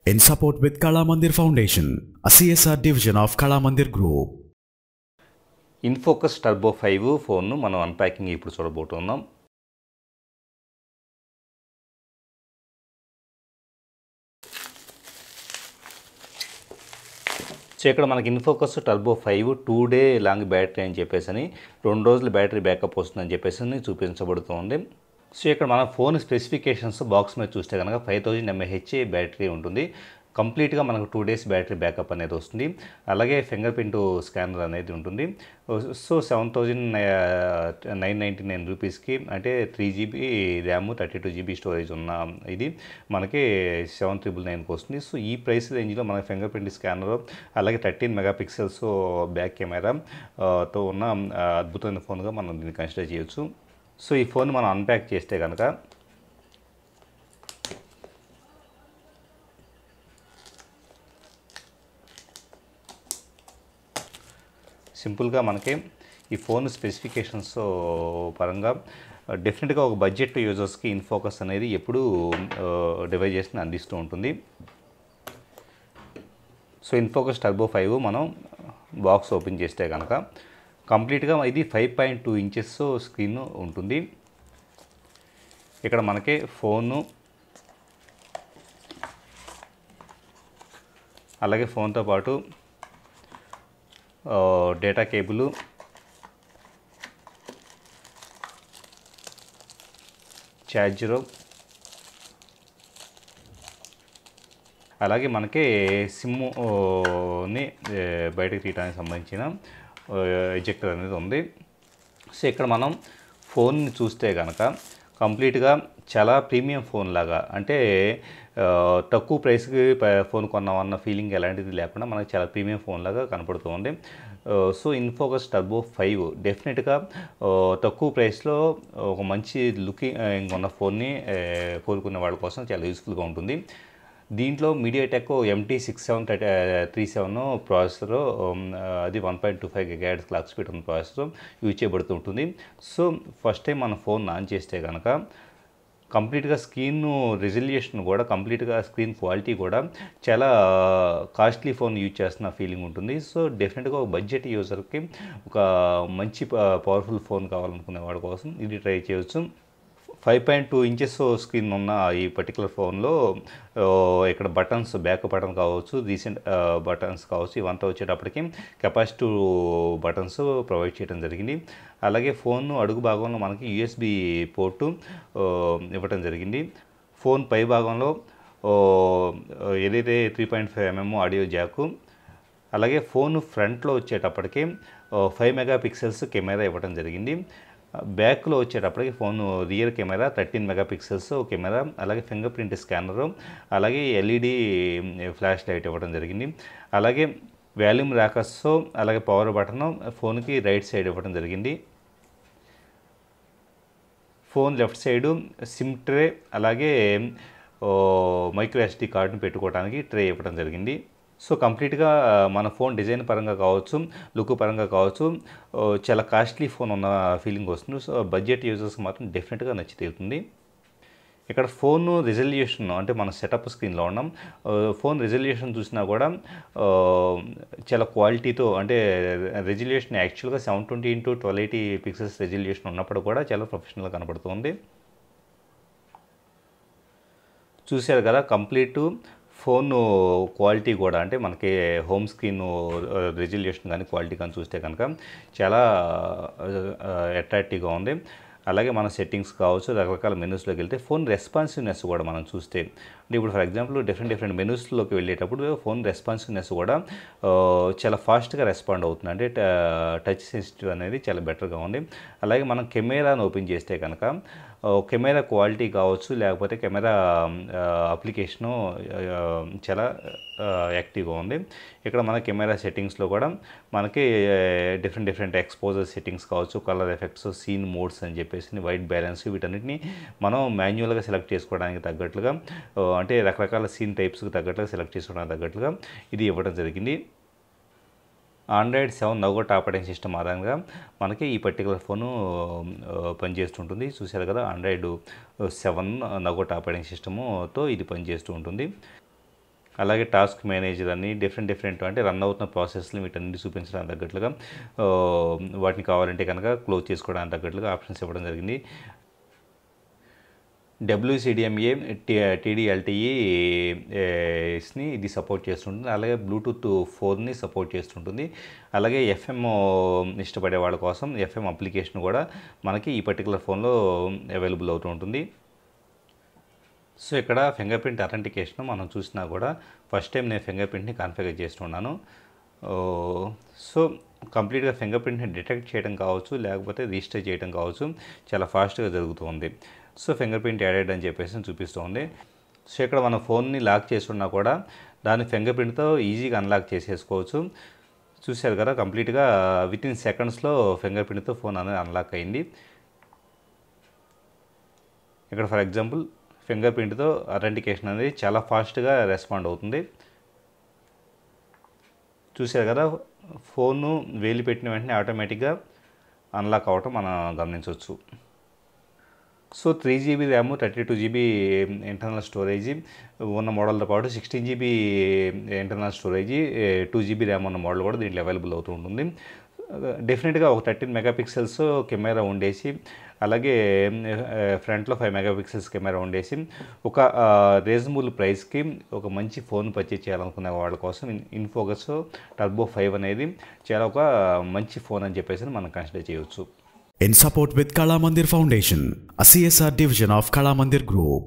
in support with Kala Mandir Foundation, a CSR division of Kala Mandir Group. InFocus Turbo 5 ఫోన్ను మనం unpacking ఇప్పుడు చూడబోతున్నాం. So ఇక్కడ మనకి InFocus Turbo 5 2 day long battery అని చెప్పేసి 2 రోజులు బ్యాటరీ బ్యాకప్ వస్తుందని చెప్పేసి చూపించబడుతుంది. సో ఇక్కడ మన ఫోన్ స్పెసిఫికేషన్స్ బాక్స్ మీద చూస్తే కనుక 5000 mAh బ్యాటరీ ఉంటుంది. కంప్లీట్గా మనకు 2 days బ్యాటరీ బ్యాకప్ అనేది వస్తుంది. అలాగే ఫింగర్ ప్రింట్ స్కానర్ అనేది ఉంటుంది. సో 7999 రూపీస్కి అంటే 3GB ర్యామ్ 32GB స్టోరేజ్ ఉన్న ఇది మనకి 7999కి వస్తుంది. సో ఈ ప్రైస్ రేంజ్లో మన ఫింగర్ ప్రింట్ స్కానర్ అలాగే 13 మెగాపిక్సెల్స్ బ్యాక్ కెమెరాతో ఉన్న అద్భుతమైన ఫోన్గా మనం దీన్ని కన్సిడర్ చేయొచ్చు. సో ఈ ఫోన్ మనం అన్ప్యాక్ చేస్తే కనుక సింపుల్గా మనకి ఈ ఫోన్ స్పెసిఫికేషన్స్ పరంగా డెఫినెట్గా ఒక బడ్జెట్ యూజర్స్కి ఇన్ఫోకస్ అనేది ఎప్పుడూ డివైజెస్ని అందిస్తూ ఉంటుంది. సో ఇన్ఫోకస్ టర్బో 5 మనం బాక్స్ ఓపెన్ చేస్తే కనుక కంప్లీట్గా ఇది 5.2 ఇంచెస్ స్క్రీన్ ఉంటుంది. ఇక్కడ మనకి ఫోను అలాగే ఫోన్తో పాటు డేటా కేబుల్ ఛార్జరు అలాగే మనకి సిమ్ని బయటకు తీయడానికి సంబంధించిన ఎజెక్టర్ అనేది ఉంది. సో ఇక్కడ మనం ఫోన్ని చూస్తే కనుక కంప్లీట్గా చాలా ప్రీమియం ఫోన్ లాగా అంటే తక్కువ ప్రైస్కి ఫోన్ కొన్నామన్న ఫీలింగ్ ఎలాంటిది లేకుండా మనకు చాలా ప్రీమియం ఫోన్ లాగా కనపడుతుంది. సో ఇన్ఫోకస్ టర్బో 5 డెఫినెట్గా తక్కువ ప్రైస్లో ఒక మంచి లుకింగ్ ఉన్న ఫోన్ని కోరుకునే వాళ్ళ కోసం చాలా యూస్ఫుల్గా ఉంటుంది. దీంట్లో మీడియాటెక్ MT6737 ప్రాసెసర్ అది 1.25 GHz క్లాక్ స్పీడ్ ఉన్న ప్రాసెసర్ యూజ్ చేయబడుతుంటుంది. సో ఫస్ట్ టైం మన ఫోన్ ఆన్ చేస్తే కనుక కంప్లీట్గా స్క్రీన్ రెజల్యూషన్ కూడా కంప్లీట్గా స్క్రీన్ క్వాలిటీ కూడా చాలా కాస్ట్లీ ఫోన్ యూజ్ చేస్తున్న ఫీలింగ్ ఉంటుంది. సో డెఫినెట్గా ఒక బడ్జెట్ యూజర్కి ఒక మంచి పవర్ఫుల్ ఫోన్ కావాలనుకునే వాడి కోసం ఇది ట్రై చేయవచ్చు. 5.2 ఇంచెస్ స్క్రీన్ ఉన్న ఈ పర్టికులర్ ఫోన్లో ఇక్కడ బటన్స్ బ్యాక్ బటన్ కావచ్చు రీసెంట్ బటన్స్ కావచ్చు ఇవంతా వచ్చేటప్పటికి కెపాసిటివ్ బటన్స్ ప్రొవైడ్ చేయడం జరిగింది. అలాగే ఫోన్ అడుగు భాగంలో మనకి USB పోర్టు ఇవ్వడం జరిగింది. ఫోన్ పై భాగంలో ఏదైతే 3.5mm ఆడియో జాకు అలాగే ఫోన్ ఫ్రంట్లో వచ్చేటప్పటికి 5 మెగాపిక్సెల్స్ కెమెరా ఇవ్వడం జరిగింది. బ్యాక్లో వచ్చేటప్పటికి phone rear camera 13 megapixels camera అలాగే ఫింగర్ ప్రింట్ స్కానరు అలాగే LED ఫ్లాష్ లైట్ ఇవ్వడం జరిగింది. అలాగే వాల్యూమ్ ర్యాకర్స్ అలాగే పవర్ బటన్ ఫోన్కి రైట్ సైడ్ ఇవ్వడం జరిగింది. Phone left side SIM tray అలాగే మైక్రో SD కార్డును పెట్టుకోవడానికి ట్రే ఇవ్వడం జరిగింది. సో కంప్లీట్గా మన ఫోన్ డిజైన్ పరంగా కావచ్చు లుక్ పరంగా కావచ్చు చాలా కాస్ట్లీ ఫోన్ ఉన్న ఫీలింగ్ వస్తుంది. సో బడ్జెట్ యూజర్స్కి మాత్రం డెఫినెట్గా నచ్చి తీరుతుంది. ఇక్కడ ఫోన్ రిజల్యూషన్ అంటే మన సెటప్ స్క్రీన్లో ఉన్నాం. ఫోన్ రిజల్యూషన్ చూసినా కూడా చాలా క్వాలిటీతో అంటే రెజల్యూషన్ యాక్చువల్గా 720x1280 పిక్సెల్స్ రెజల్యూషన్ ఉన్నప్పుడు కూడా చాలా ప్రొఫెషనల్గా కనపడుతుంది. చూశారు కదా కంప్లీట్ ఫోన్ క్వాలిటీ కూడా అంటే మనకి హోమ్ స్క్రీన్ రెజల్యూషన్ కానీ క్వాలిటీ కానీ చూస్తే కనుక చాలా అట్రాక్టివ్గా ఉంది. అలాగే మన సెట్టింగ్స్ కావచ్చు రకరకాల మెనూస్లోకి వెళ్తే ఫోన్ రెస్పాన్సివ్నెస్ కూడా మనం చూస్తే అంటే ఇప్పుడు ఫర్ ఎగ్జాంపుల్ డిఫరెంట్ మెనూస్లోకి వెళ్ళేటప్పుడు ఫోన్ రెస్పాన్సివ్నెస్ కూడా చాలా ఫాస్ట్గా రెస్పాండ్ అవుతుంది. అంటే టచ్ సెన్సిటివ్ అనేది చాలా బెటర్గా ఉంది. అలాగే మనం కెమెరాను ఓపెన్ చేస్తే కనుక కెమెరా క్వాలిటీ కావచ్చు లేకపోతే కెమెరా అప్లికేషను చాలా యాక్టివ్గా ఉంది. ఇక్కడ మన కెమెరా సెట్టింగ్స్లో కూడా మనకి డిఫరెంట్ ఎక్స్పోజర్ సెట్టింగ్స్ కావచ్చు కలర్ ఎఫెక్ట్స్ సీన్ మోడ్స్ అని చెప్పేసి వైట్ బ్యాలెన్స్ వీటన్నిటిని మనం మాన్యువల్గా సెలెక్ట్ చేసుకోవడానికి తగ్గట్లుగా అంటే రకరకాల సీన్ టైప్స్కి తగ్గట్లుగా సెలెక్ట్ చేసుకోవడానికి తగ్గట్లుగా ఇది ఇవ్వడం జరిగింది. Android 7 నౌగట్ ఆపరేటింగ్ సిస్టమ్ ఆధారంగా మనకి ఈ పర్టికులర్ ఫోను పనిచేస్తుంటుంది. చూశారు కదా Android 7 నౌగట్ ఆపరేటింగ్ సిస్టమ్తో ఇది పనిచేస్తూ ఉంటుంది. అలాగే టాస్క్ మేనేజర్ అని డిఫరెంట్ అంటే రన్ అవుతున్న ప్రాసెస్ని వీటన్నిటి చూపించడానికి తగ్గట్లుగా వాటిని కావాలంటే కనుక క్లోజ్ చేసుకోవడానికి తగ్గట్లుగా ఆప్షన్స్ ఇవ్వడం జరిగింది. WCDMA TD-LTEని ఇది సపోర్ట్ చేస్తుంటుంది. అలాగే బ్లూటూత్ 4ని సపోర్ట్ చేస్తుంటుంది. అలాగే FM ఇష్టపడే వాళ్ళ కోసం FM అప్లికేషన్ కూడా మనకి ఈ పర్టికులర్ ఫోన్లో అవైలబుల్ అవుతూ ఉంటుంది. సో ఇక్కడ ఫింగర్ ప్రింట్ అథెంటికేషన్ మనం చూసినా కూడా ఫస్ట్ టైం నేను ఫింగర్ ప్రింట్ని కాన్ఫిగర్ చేస్తున్నాను. సో కంప్లీట్గా ఫింగర్ ప్రింట్ని డిటెక్ట్ చేయడం కావచ్చు, లేకపోతే రిజిస్టర్ చేయడం కావచ్చు, చాలా ఫాస్ట్గా జరుగుతుంది. సో ఫింగర్ ప్రింట్ యాడెడ్ అని చెప్పేసి చూపిస్తుంది. సో ఇక్కడ మన ఫోన్ని లాక్ చేస్తున్నా కూడా దాన్ని ఫింగర్ ప్రింట్తో ఈజీగా అన్లాక్ చేసేసుకోవచ్చు. చూశారు కదా, కంప్లీట్గా వితిన్ సెకండ్స్లో ఫింగర్ ప్రింట్తో ఫోన్ అనేది అన్లాక్ అయింది. ఇక్కడ ఫర్ ఎగ్జాంపుల్ ఫింగర్ ప్రింట్తో అథెంటికేషన్ అనేది చాలా ఫాస్ట్గా రెస్పాండ్ అవుతుంది. చూశారు కదా, ఫోను వేలి పెట్టిన వెంటనే ఆటోమేటిక్గా అన్లాక్ అవ్వటం మనం గమనించవచ్చు. So 3GB RAM, 32GB internal storage ఉన్న మోడల్తో పాటు 16GB internal storage, 2GB RAM ఉన్న మోడల్ కూడా దీంట్లో అవైలబుల్ అవుతూ ఉంటుంది. డెఫినెట్గా ఒక 13 మెగాపిక్సెల్స్ కెమెరా ఉండేసి, అలాగే ఫ్రంట్లో 5 మెగాపిక్సెల్స్ కెమెరా ఉండేసి ఒక రీజనబుల్ ప్రైస్కి ఒక మంచి ఫోన్ పర్చేజ్ చేయాలనుకునే వాళ్ళ కోసం ఇన్ఫోకస్ టర్బో 5 అనేది చాలా ఒక మంచి ఫోన్ అని చెప్పేసి మనం కన్సిడర్ చేయవచ్చు. In support with Kala Mandir Foundation, a CSR division of Kala Mandir Group.